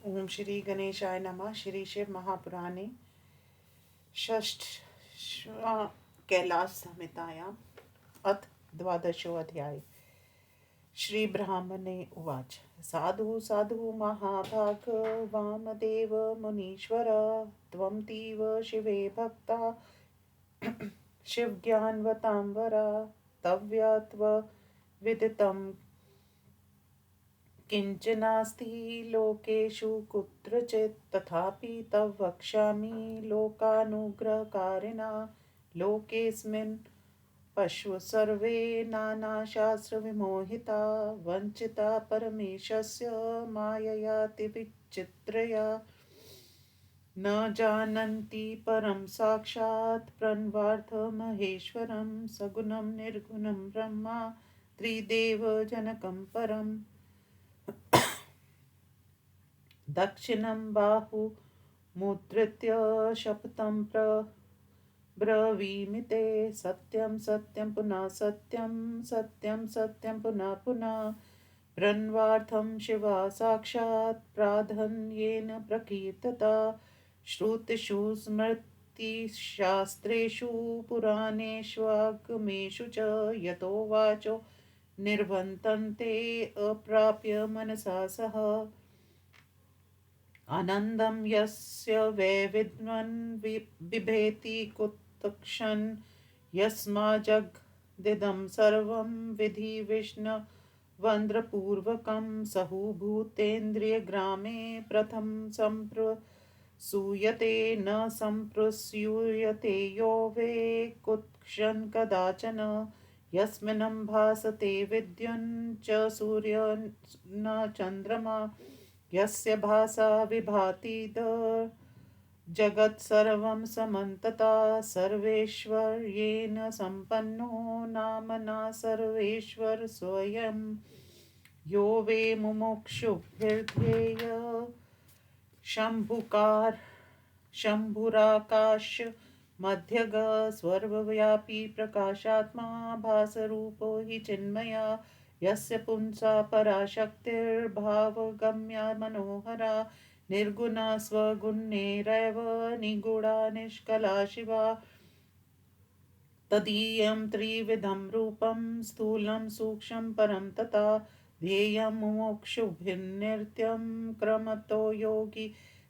ओम श्री गणेशाय नमः। श्री शिव महापुराणे षष्ठ कैलास संहितायाम् अथ द्वादशोऽध्याय। श्री ब्राह्मणे उवाच। साधु साधु महाभाग वामदेव मुनीश्वर त्वं तीव शिवे भक्ता शिवज्ञानवतांवरा तव्यत्व विदितं किंचनास्ति लोकेषु कुत्रचित् तथापि तव वक्ष्यामि लोकानुग्रहकारिणा लोकेऽस्मिन् पशु सर्वे नानाशास्त्रविमोहिता वञ्चिता परमेशस्य माययातिविचित्रया न जानन्ति परं साक्षात् प्रणवार्थमहेश्वरं सगुणं निर्गुणं ब्रह्मा त्रिदेवजनकं परम् दक्षिणं बाहुमुद्धृत्य शपथं ब्रवीमि ते सत्यं सत्यं पुनः सत्यं सत्यं सत्यं पुनः पुनः प्रणवार्थं शिवा साक्षात् प्राधान्येन प्रकीर्तिता श्रुतिषु स्मृतिशास्त्रेषु पुराणेष्वागमेषु च यतो वाचो निर्वर्तन्ते अप्राप्य मनसा सह आनन्दं यस्य वै विद्वन् बिभेति कुतक्षन् यस्माजगदिदं सर्वं विधि विष्णवन्द्रपूर्वकं सहूभूतेन्द्रियग्रामे प्रथम सम्प्रसूयते न सम्प्रसूयते यो वे कुत्क्षन् कदाचन यस्मिन् भासते विद्युन् च सूर्य न चन्द्रमा यस्य भासा विभाति जगत्सर्वं समन्तता सर्वेश्वर्येण सम्पन्नो नामना सर्वेश्वर स्वयं यो वे मुमुक्षुभिर्ध्येय शम्भुराकाश मध्यग सर्वव्यापी प्रकाशात्मा भासरूपो हि चिन्मया यस्य पुंसा पराशक्तिर्भावगम्या मनोहरा निर्गुणा स्वगुणैरेव निगूढा निष्कला शिवा तदीयं त्रिविधं रूपं स्थूलं सूक्ष्मं परं तथा ध्येयं मुमुक्षुभिर्नित्यं क्रमतो योगी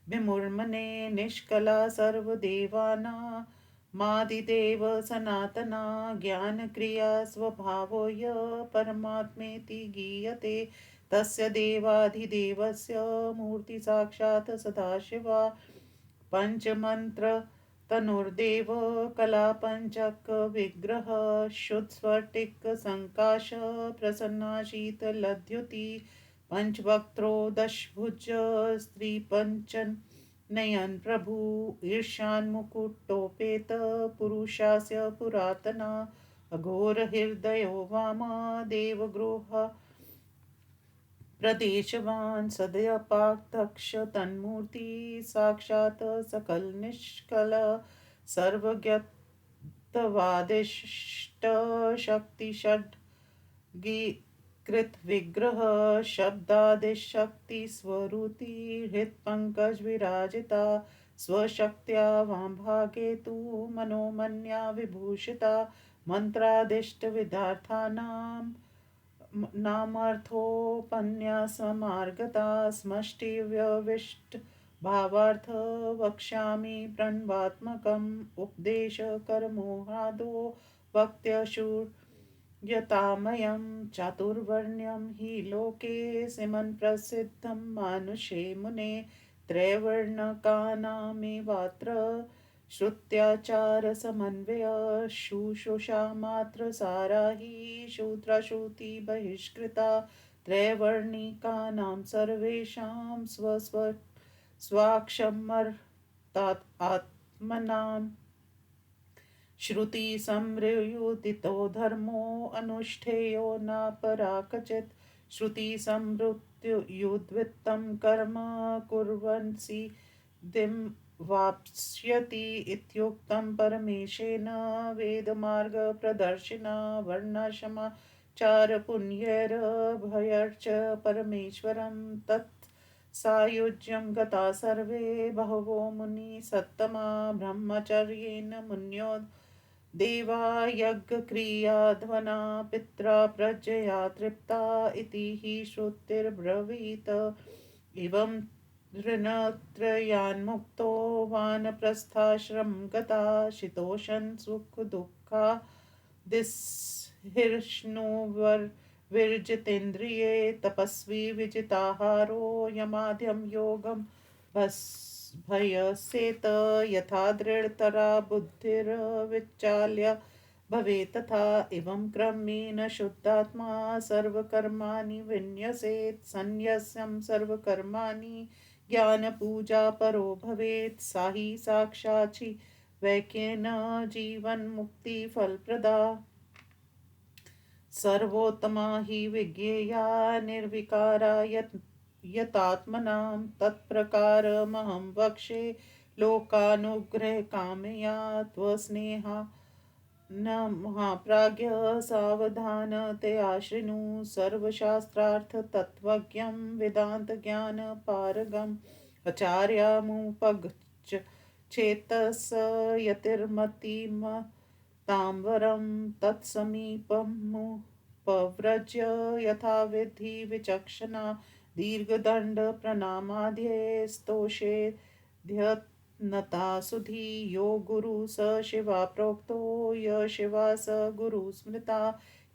विमुर्मने निष्कला सर्वदेवानामादिदेव सनातना ज्ञानक्रिया स्वभावो य परमात्मेति गीयते तस्य देवाधिदेवस्य मूर्ति साक्षात् सदाशिवा पंचमंत्र तनुर्देव कला पंचक विग्रह शुद्ध स्फटिक संकाश प्रसन्ना शीतलद्युति पंचवक्त्रो दशभुज स्त्री पंचन नयन प्रभु ईर्ष्यान्मुकुटोपेत पुरुषास्य पुरातना अघोर हृदयो वामा देवगृह प्रदेशवान् सदयपाक्तक्ष तन्मूर्ति साक्षात् सकल निष्कल सर्वज्ञत्वादिष्ट शक्ति षड्गीकृत विग्रह शब्दादिशक्ति स्वरूति हृत्पङ्कज विराजिता स्वशक्त्या वामभागे तु मनोमन्या विभूषिता मंत्रादिष्ट विदार्थानां नामार्थोपन्यासमार्गता समष्टिव्यविष्ट भावार्थ वक्ष्यामि प्रणवात्मकम् उपदेशकरमोहादो वक्त्यशूर्यतामयं चातुर्वर्ण्यं हि लोके सिमन् प्रसिद्धं मानुषे मुने त्रैवर्णकानामेवात्र श्रुत्याचार समन्वय शुश्रूषा मात्र सारा हि शूद्राश्रुति बहिष्कृता त्रैवर्णिकानां सर्वेषां स्वाक्षमर्तात् आत्मनां श्रुति संयुदितो धर्मो अनुष्ठेयो न पराकचित् श्रुति संवृत्युद्वित्तं कर्म कुर्वन् सिद्धिं वाप्स्यति इत्युक्तं परमेशेन वेदमार्गप्रदर्शिना वर्णाश्रमाचार पुण्यैर्भयैर्च परमेश्वरं तत् सायुज्यं गता सर्वे बहवो मुनि सत्तमा ब्रह्मचर्येण मुन्यो देवा यज्ञक्रियाध्वना पित्रा प्रजया तृप्ता इति हि श्रुतिर्ब्रवीत एवं ऋणत्रयान्मुक्तो वानप्रस्थाश्रमं गता शीतोषन् सुखदुःखा दिस्हिर्ष्णुर्विर्जितेन्द्रिये तपस्वी विजिताहारो यमाद्यं योगं भयसेत यथा दृढतरा बुद्धिर्विचाल्य भवेत् तथा एवं क्रमेण शुद्धात्मा सर्वकर्माणि विन्यसेत् संन्यस्यं सर्वकर्माणि ज्ञानपूजा परो भवेत् सा हि साक्षाचि वैक्येन जीवन्मुक्तिफलप्रदा सर्वोत्तमा हि विज्ञेया निर्विकारा यतात्मनां तत्प्रकारमहं वक्षे लोकानुग्रहकामया त्वस्नेहा न महाप्राज्ञ सावधानतया शृणु सर्वशास्त्रार्थतत्त्वज्ञं वेदान्तज्ञानपारगम् आचार्यमुपगच्छ चेतस यतिर्मतिमतां तत्समीपमुपव्रज्य यथाविधि विचक्षणा दीर्घदण्डप्रणामाद्ये स्तोषेद्यत्नता सुधी यो गुरु स शिवा प्रोक्तो य शिवा स गुरु स्मृता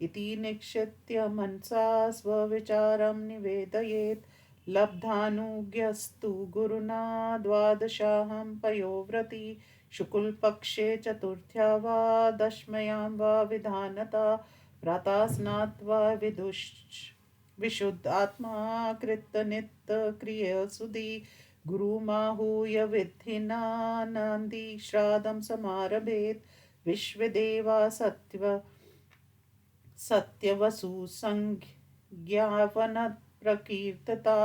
इति निक्षित्य मनसा स्वविचारं निवेदयेत् लब्धानुज्ञस्तु गुरुना द्वादशाहं पयोव्रती शुक्लपक्षे चतुर्थ्या वा दशम्यां वा विधानता प्रातः स्नात्वा विशुद्धात्मा कृतनित्यक्रियसुधी गुरुमाहूय विधिना नन्दी श्राद्धं समारभेत् विश्वदेवा सत्यवसुसंज्ञावनप्रकीर्तिता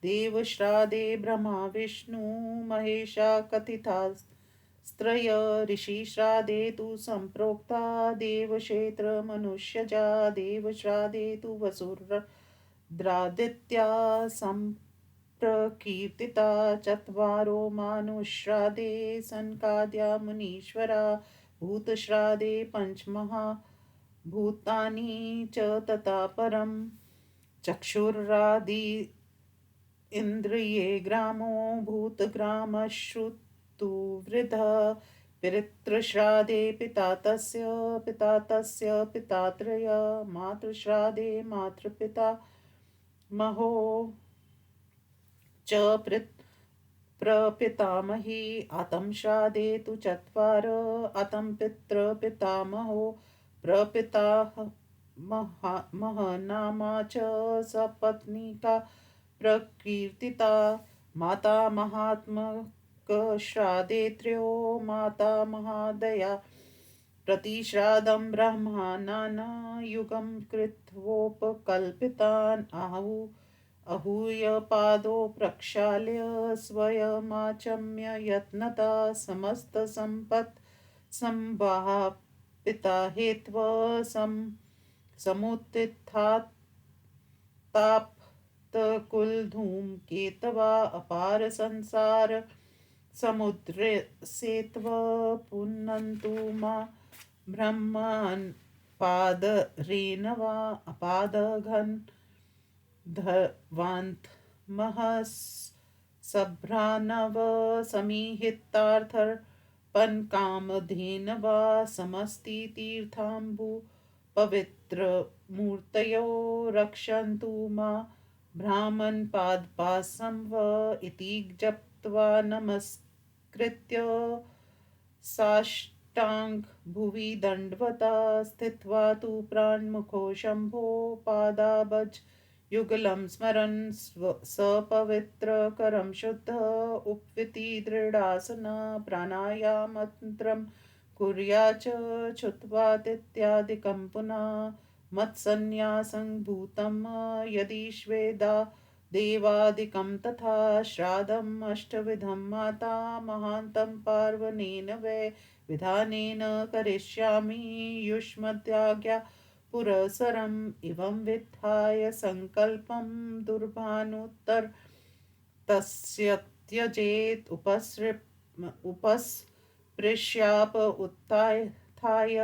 देवश्राद्धे ब्रह्मा विष्णु महेशा कथितास्त्रय ऋषिश्राद्धे तु सम्प्रोक्ता देवक्षेत्रमनुष्यजा देवश्राद्धे तु वसुर्द्रादित्या सम्प्रकीर्तिता चत्वारो मानुश्राद्धे सनकाद्या मुनीश्वरा भूतश्राद्धे पञ्चमहा भूतानि च तथा परं चक्षुरादि इन्द्रिये ग्रामो भूतग्रामश्रुतुवृद्धः पितृश्राद्धे पिता तस्य पितात्रय मातृश्राद्धे मातृपिता महो च प्रपितामही आतंश्राद्धे तु चत्वार आतं पितृपितामहो प्रपितामहनामा च सपत्नीका प्रकीर्तिता माता महात्मकश्राद्धे त्रयो माता महादया प्रतिश्राद्धं ब्राह्मणानायुगं कृत्वोपकल्पितान् आहूय पादौ प्रक्षाल्य स्वयमाचम्य यत्नता समस्तसम्पत् संवापिता हेत्वा समुत्थिताप्तकुलधूमकेतवा अपार संसार समुद्रे सेत्वा पुनन्तु मा ब्रह्मन् पादरेण वा अपादघन् धवान्त महस्सभ्रानव समीहितार्थर्पणकामधेन वा समस्तितीर्थाम्बु पवित्रमूर्तयो रक्षन्तु मा ब्राह्मणपादपासं व इति जप्त्वा नमस्कृत्य साष्टांग भुवि दण्डवता स्थित्वा तु प्राणमुखो शम्भो पादाबज युगलं स्मरन् सपवित्रकरं शुद्ध उपविति दृढासन प्राणायाममन्त्रं कुर्याच्च छुत्वातित्यादिकं पुनः मत्सन्न्यासं भूतं यदि श्वेदा देवादिकं तथा श्राद्धम् अष्टविधं माता महान्तं पार्वणेन वै विधानेन करिष्यामि युष्मद्याज्ञा पुरःसरम् इवं विद्धाय सङ्कल्पं दुर्भानुत्तर तस्य त्यजेत् उपस्पृश्याप उत्थाय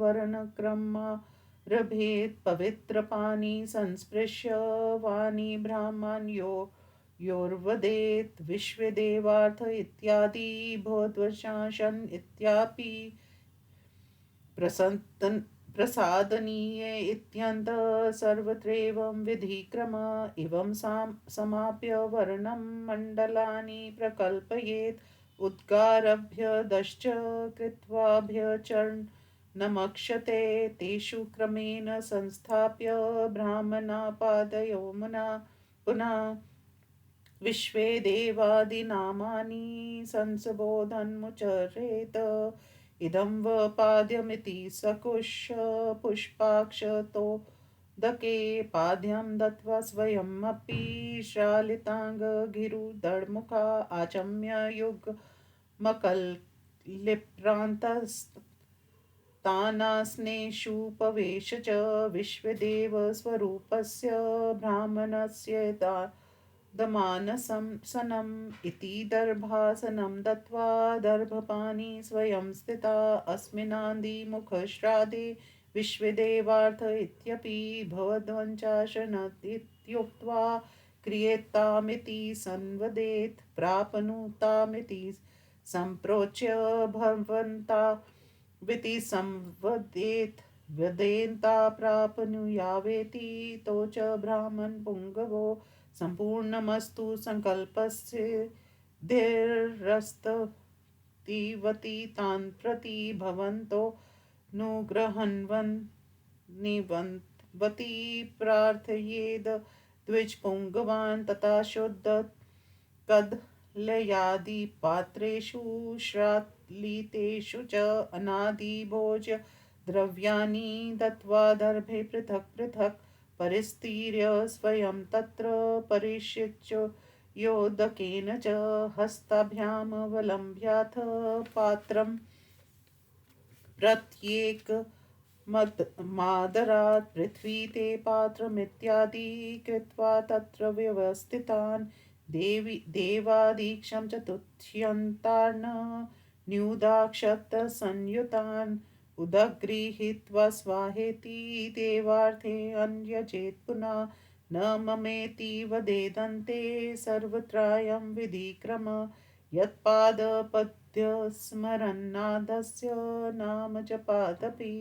वर्णक्रमारभेत् पवित्रपाणि संस्पृश्य वाणी ब्राह्मण्यो योर्वदेत् विश्वदेवार्थ इत्यादि भवद्वशासन इत्यापि प्रसन्तन प्रसादनीय इत्यन्तः सर्वत्रैवं विधिक्रम इवं समाप्य वर्णं मण्डलानि प्रकल्पयेत् उद्गारभ्य दश्च कृत्वाभ्यचरणमक्षते तेषु क्रमेण संस्थाप्य ब्राह्मणापादयो मुना पुनः विश्वे देवादिनामानि संसबोधन्मुच्चरेत इदं वपाद्यमिति सकुश पुष्पाक्षतोदके पाद्यं दत्त्वा स्वयमपि शालिताङ्गगिरुदड्मुखा आचम्य युग्मकल्लिप्रान्तस्तानास्नेषुपवेश च विश्वदेवस्वरूपस्य ब्राह्मणस्य दमानसनम् इति दर्भासनं दत्त्वा दर्भपाणि स्वयं स्थिता अस्मिन्नान्दिमुखश्राद्धे विश्वदेवार्थ इत्यपि भवद्वञ्चाशनतीत्युक्त्वा क्रियेत्तामिति संवदेत् प्राप्नुतामिति सम्प्रोच्य भवन्ताविति संवदेत् वदेन्ता प्राप्नुयावेति तो च ब्राह्मण पुङ्गवो सम्पूर्णमस्तु सङ्कल्पस्य धीरस्ततीवती तान् प्रति भवन्तो निवन्वती प्रार्थयेद द्विजपुङ्गवान् तथा शुद्ध कदलयादिपात्रेषु श्रालितेषु च अनादिभोज्य द्रव्याणि दत्त्वा दर्भे पृथक् पृथक् परिस्तीर्य स्वयं तत्र परिषिच्य योदकेन च हस्ताभ्यामवलम्ब्याथ पात्रं प्रत्येकमादरात् पृथ्वी ते पात्रमित्यादि कृत्वा तत्र व्यवस्थितान् देवादीक्षं चतुर्थ्यन्तान्न्यूदाक्षतसंयुतान् उदगृहीत्वा स्वाहेति देवार्थे अन्यचेत् पुनः न ममेति वदेदन्ते सर्वत्रायं विधिक्रम यत्पादपद्यस्मरन्नादस्य नाम जपादपि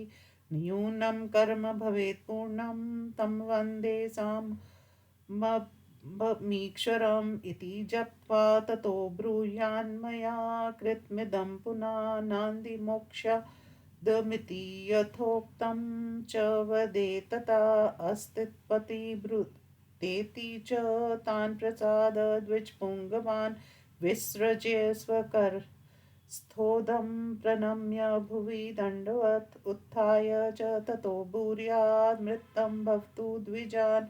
न्यूनं कर्म भवेत् पूर्णं तं वन्दे साममीक्षरम् इति जप्त्वा ततो ब्रूयान्मया कृतमिदं पुनः नान्दिमोक्षदमिति यथोक्तं च वदेत् तथा अस्तित्पतिब्रूतेति च तान् प्रसाद द्विजपुङ्गवान् विसृज्य स्वकरस्थोदं प्रणम्य भुवि दण्डवत् उत्थाय च ततो भूर्यान्मृतं भवतु द्विजान्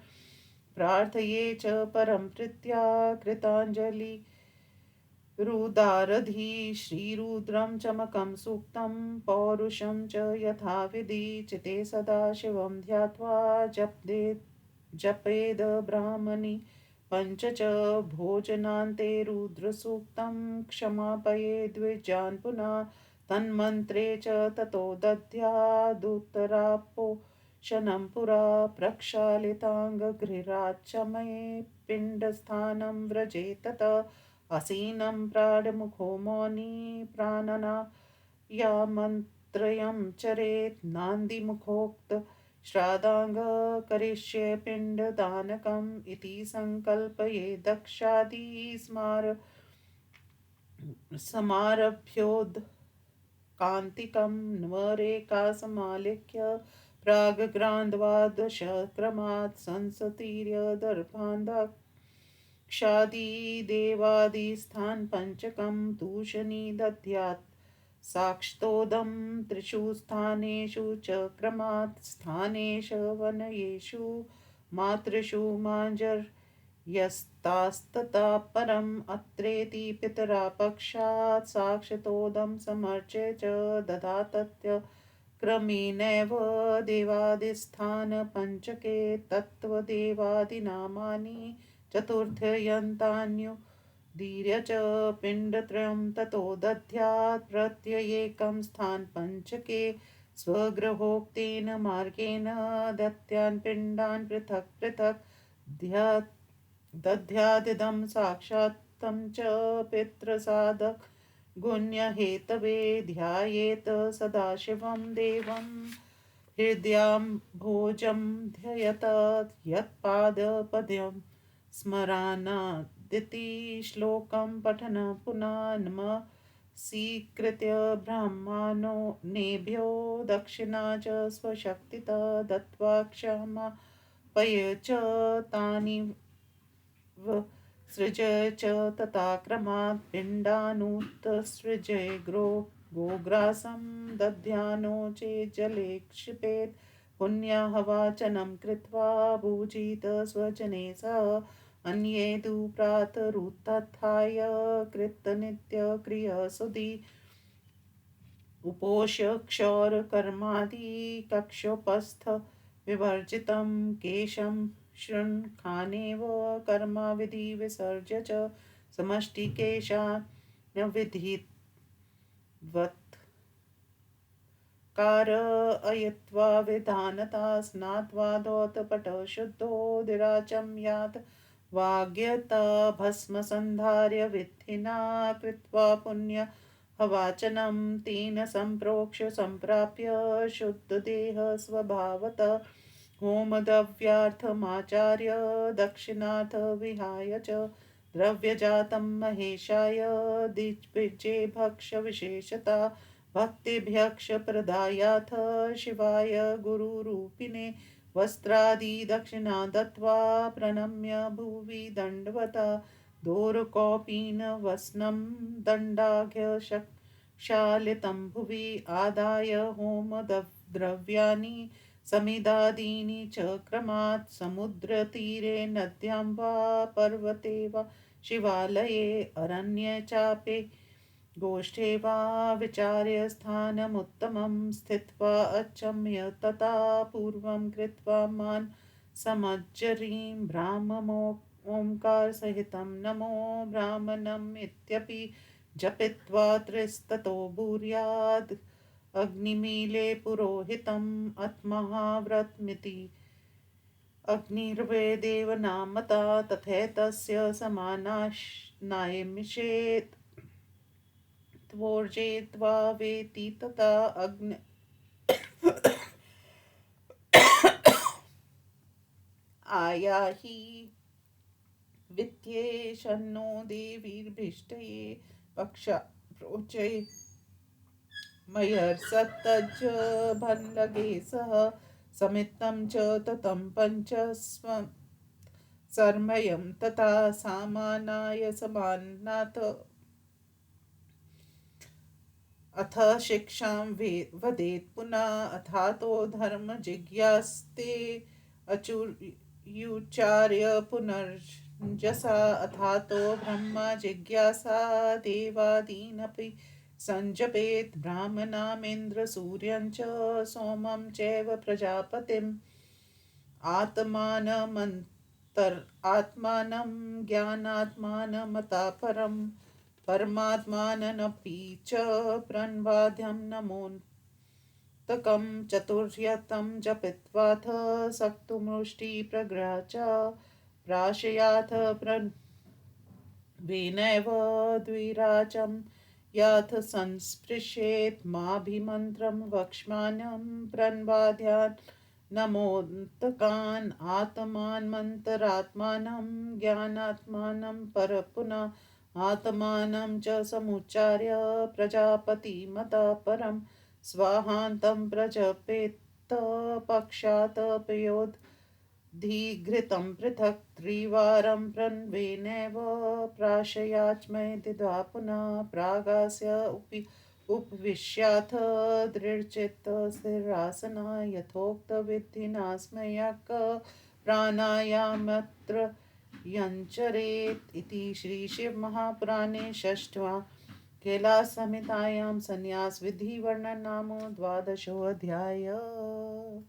प्रार्थये च परं प्रीत्या कृताञ्जलिरुदारधि श्रीरुद्रं चमकं सूक्तं पौरुषं च यथाविधि चिते सदा शिवं ध्यात्वा जपेद ब्राह्मणि पञ्च च भोजनान्ते रुद्रसूक्तं क्षमापये द्विजान् पुनः तन्मन्त्रे च ततो दद्यादुत्तरापोषणं पुरा प्रक्षालिताङ्गगृहाच्चमये पिण्डस्थानं व्रजेत ततः आसीनं प्राणमुखो मौनी प्राणनायामन्त्रयं चरेत् नान्दिमुखोक्त श्राद्धाङ्ग करिष्ये पिण्डदानकम् इति सङ्कल्पये दक्षादि समारभ्योत्कान्तिकं नवरेखासमालिख्य प्राग्ग्रान्ध्वादशक्रमात् संसतीर्य दर्भान्धक्षादिदेवादिस्थान् पञ्चकं दूषणी दद्यात् साक्षतोदं त्रिषु स्थानेषु च क्रमात् स्थानेषु वनयेषु मातृषु माञ्जर्यस्तास्ततः परम् अत्रेति पितरा पक्षात् साक्षतोदं समर्च्य च ददातत्य क्रमेणैव देवादिस्थान पञ्चके तत्त्वदेवादिनामानि चतुर्थयन्तान्यु धीर्य च पिण्डत्रयं ततो दध्यात् प्रत्ययेकं स्थान पञ्चके स्वगृहोक्तेन मार्गेण दत्यान् पिण्डान् पृथक् पृथक् दध्यादिदं साक्षात् तं च पितृसाधक गुण्यहेतवे ध्यायेत सदाशिवं देवं हृद्यां भोजं ध्ययत यत्पादपद्यं स्मरानादिति श्लोकं पठन पुनः नमः स्वीकृत्य ब्राह्मणो नेभ्यो दक्षिणा च स्वशक्तितः दत्त्वा क्षमा पय च तानि सृज च तथा क्रमात् पिण्डानुत्सृजय गोग्रासं दध्यानो चेज्जले क्षिपेत् पुण्याहवाचनं कृत्वा भुजित स्वजने सह अन्ये तु प्रातरुत्थाय कृतनित्यक्रियसुधि उपोष्य क्षौरकर्मादि कक्षोपस्थ विवर्जितं केशं शृण्खानेव कर्मविधि विसर्ज्य च समष्टिकेशान्यविधिवत् कारयित्वा विधानता स्नात्वा धौतपटः शुद्धोदिराचं यात् वाग्यता भस्मसन्धार्य विधिना कृत्वा पुण्य वाचनं तेन सम्प्रोक्ष्य सम्प्राप्य शुद्धदेह स्वभावत होमद्रव्यार्थमाचार्य दक्षिणार्थ विहाय च द्रव्यजातं महेशाय दिग्विजये भक्ष्यविशेषता भक्तिभ्यक्ष प्रदायाथ शिवाय गुरुरूपिणे वस्त्रादि दक्षिणा दत्त्वा प्रणम्य भुवि दण्डवता दोरकौपीन वस्नं दण्डाघ्य क्षालितं भुवि आदाय होमद्रव्याणि समिदादीनि च क्रमात् समुद्रतीरे नद्यां वा पर्वते वा शिवालये अरण्ये चापि गोष्ठे वा विचार्य स्थानमुत्तमं स्थित्वा अचम्य तथा पूर्वं कृत्वा मान् समज्जरीं ओंकारसहितं नमो ब्राह्मणम् इत्यपि जपित्वा त्रिस्ततो भूर्याद् अग्निमीले पुरोहितम् अत्महाव्रतमिति अग्निर्वेदेव नामता तथैतस्य समानाश्नायमिषेत् त्वोर्जेत्वा वेति तथा अग्नि आयाहि वित्त्येषन्नो देवीर्भिष्टये पक्षा प्रोचे मयर्सत्तज्ज भन्लगे सह समित्तं च ततं पञ्चस्वं सर्मयं तथा सामानाय समानात् अथ शिक्षां वदेत् पुनः अथातो धर्म जिज्ञास्ते अचुर्युच्चार्य पुनर्जसा अथातो ब्रह्म जिज्ञासा देवादीनपि संजपेत् ब्राह्मणामिन्द्र सूर्यं च सोमं चैव प्रजापतिम् आत्मानं ज्ञानात्मानमता परम् परमात्मानमपि च प्रणवाद्यं नमोऽन्तकं चतुर्यतं जपित्वाथ सक्तुमुष्टिप्रग्रह च प्राशयाथ प्रणवेनैव द्विराचं याथ संस्पृशेत् माभिमन्त्रं वक्ष्मानं प्रणवाद्यान् नमोऽन्तकान् आत्मानमन्तरात्मानं ज्ञानात्मानं परपुनः आत्मानं च समुच्चार्य प्रजापतिमतः परं स्वाहान्तं प्रजपेत्त पक्षात् पयोधीघृतं पृथक् त्रिवारं प्रणवेनैव प्राशयाच्मै दिद्वा पुनः प्रागास्य उपविश्याथ दृढचित्तस्थिरासना यथोक्तविधिना स्मयक प्राणायामत्र यञ्चरेत् इति श्रीशिवमहापुराणे षष्ठः कैलाससंहितायां संन्यासविधिवर्णनं नाम 12 अध्यायः।